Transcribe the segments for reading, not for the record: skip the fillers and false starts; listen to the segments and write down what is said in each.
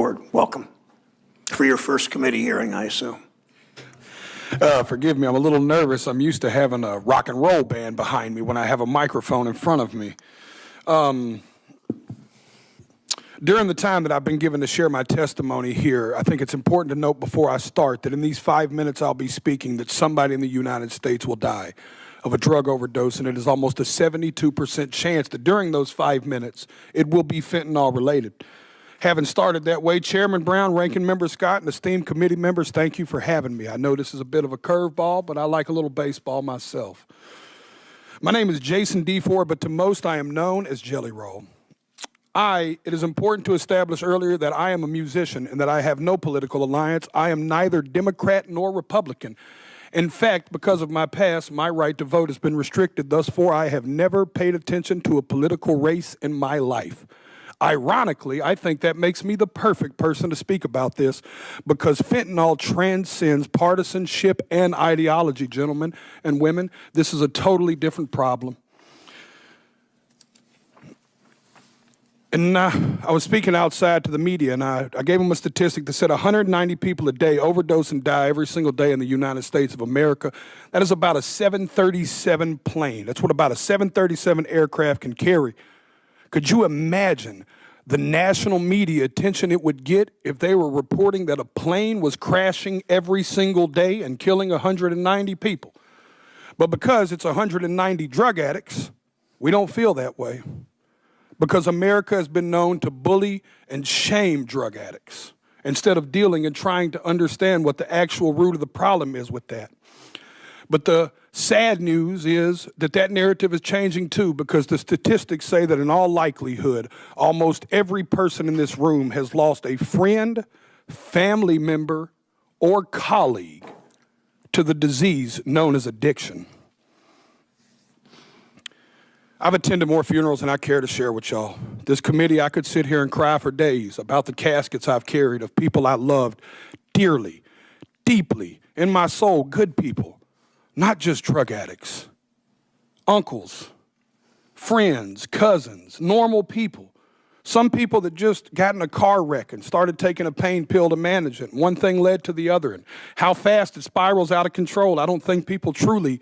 Ford, welcome for your first committee hearing, I assume. Forgive me, I'm a little nervous. I'm used to having a rock and roll band behind me when I have a microphone in front of me. During the time that I've been given to share my testimony here, I think it's important to note before I start that in these 5 minutes I'll be speaking that somebody in the United States will die of a drug overdose, and it is almost a 72% chance that during those 5 minutes it will be fentanyl related. Having started that way, Chairman Brown, Ranking Member Scott, and esteemed committee members, thank you for having me. I know this is a bit of a curveball, but I like a little baseball myself. My name is Jason D. Ford, but to most I am known as Jelly Roll. It is important to establish earlier that I am a musician and that I have no political alliance. I am neither Democrat nor Republican. In fact, because of my past, my right to vote has been restricted. Thus far, I have never paid attention to a political race in my life. Ironically, I think that makes me the perfect person to speak about this because fentanyl transcends partisanship and ideology, gentlemen and women. This is a totally different problem. And I was speaking outside to the media, and I gave them a statistic that said 190 people a day overdose and die every single day in the United States of America. That is about a 737 plane. That's what about a 737 aircraft can carry. Could you imagine the national media attention it would get if they were reporting that a plane was crashing every single day and killing 190 people? But because it's 190 drug addicts, we don't feel that way. Because America has been known to bully and shame drug addicts instead of dealing and trying to understand what the actual root of the problem is with that. But the sad news is that that narrative is changing too, because the statistics say that in all likelihood, almost every person in this room has lost a friend, family member, or colleague to the disease known as addiction. I've attended more funerals than I care to share with y'all. This committee, I could sit here and cry for days about the caskets I've carried of people I loved dearly, deeply, in my soul, good people, not just drug addicts, uncles, friends, cousins, normal people. Some people that just got in a car wreck and started taking a pain pill to manage it. One thing led to the other, and how fast it spirals out of control, I don't think people truly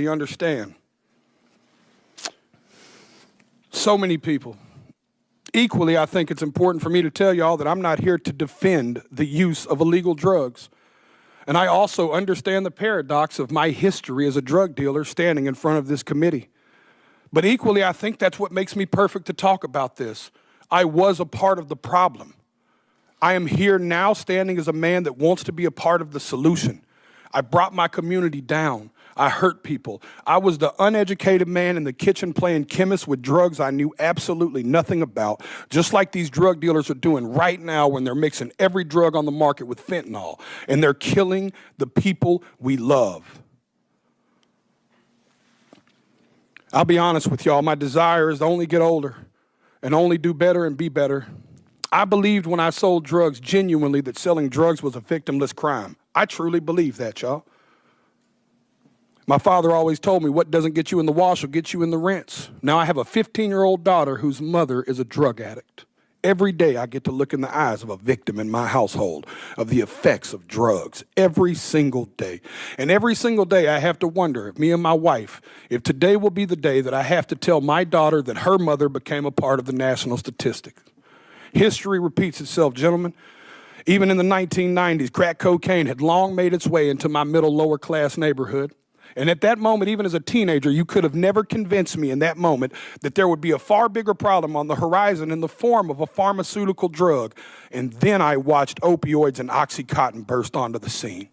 understand. So many people. Equally, I think it's important for me to tell y'all that I'm not here to defend the use of illegal drugs. And I also understand the paradox of my history as a drug dealer standing in front of this committee. But equally, I think that's what makes me perfect to talk about this. I was a part of the problem. I am here now standing as a man that wants to be a part of the solution. I brought my community down. I hurt people. I was the uneducated man in the kitchen playing chemist with drugs I knew absolutely nothing about, just like these drug dealers are doing right now when they're mixing every drug on the market with fentanyl, and they're killing the people we love. I'll be honest with y'all, my desire is to only get older and only do better and be better. I believed when I sold drugs genuinely that selling drugs was a victimless crime. I truly believe that, y'all. My father always told me what doesn't get you in the wash will get you in the rinse. Now I have a 15-year-old daughter whose mother is a drug addict. Every day I get to look in the eyes of a victim in my household of the effects of drugs. Every single day. And every single day I have to wonder, if me and my wife, if today will be the day that I have to tell my daughter that her mother became a part of the national statistics. History repeats itself, gentlemen. Even in the 1990s, crack cocaine had long made its way into my middle lower class neighborhood. And at that moment, even as a teenager, you could have never convinced me in that moment that there would be a far bigger problem on the horizon in the form of a pharmaceutical drug. And then I watched opioids and Oxycontin burst onto the scene.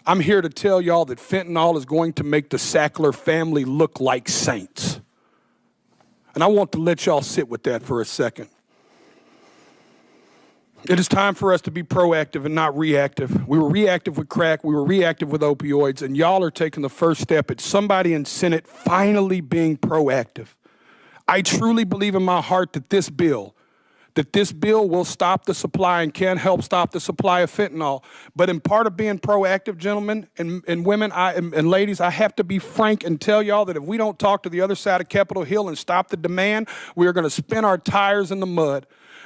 I'm here to tell y'all that fentanyl is going to make the Sackler family look like saints. And I want to let y'all sit with that for a second. It is time for us to be proactive and not reactive. We were reactive with crack, we were reactive with opioids, and y'all are taking the first step at somebody in Senate finally being proactive. I truly believe in my heart that this bill will stop the supply and can help stop the supply of fentanyl. But in part of being proactive, gentlemen and women and ladies, I have to be frank and tell y'all that if we don't talk to the other side of Capitol Hill and stop the demand, we are going to spin our tires in the mud.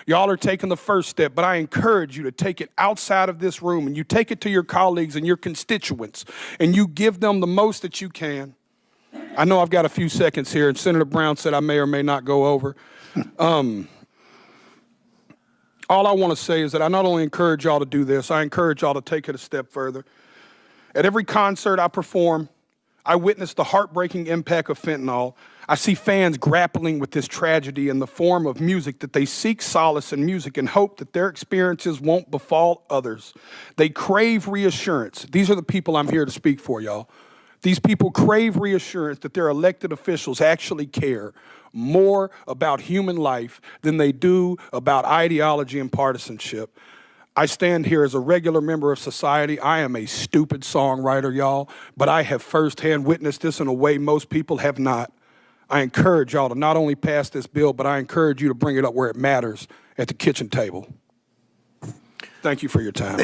Y'all are taking the first step, but I encourage you to take it outside of this room and you take it to your colleagues and your constituents and you give them the most that you can. I know I've got a few seconds here, and Senator Brown said I may or may not go over. All I want to say is that I not only encourage y'all to do this, I encourage y'all to take it a step further. At every concert I perform, I witness the heartbreaking impact of fentanyl. I see fans grappling with this tragedy in the form of music that they seek solace in music and hope that their experiences won't befall others. They crave reassurance. These are the people I'm here to speak for, y'all. These people crave reassurance that their elected officials actually care more about human life than they do about ideology and partisanship. I stand here as a regular member of society. I am a stupid songwriter, y'all, but I have firsthand witnessed this in a way most people have not. I encourage y'all to not only pass this bill, but I encourage you to bring it up where it matters, at the kitchen table. Thank you for your time.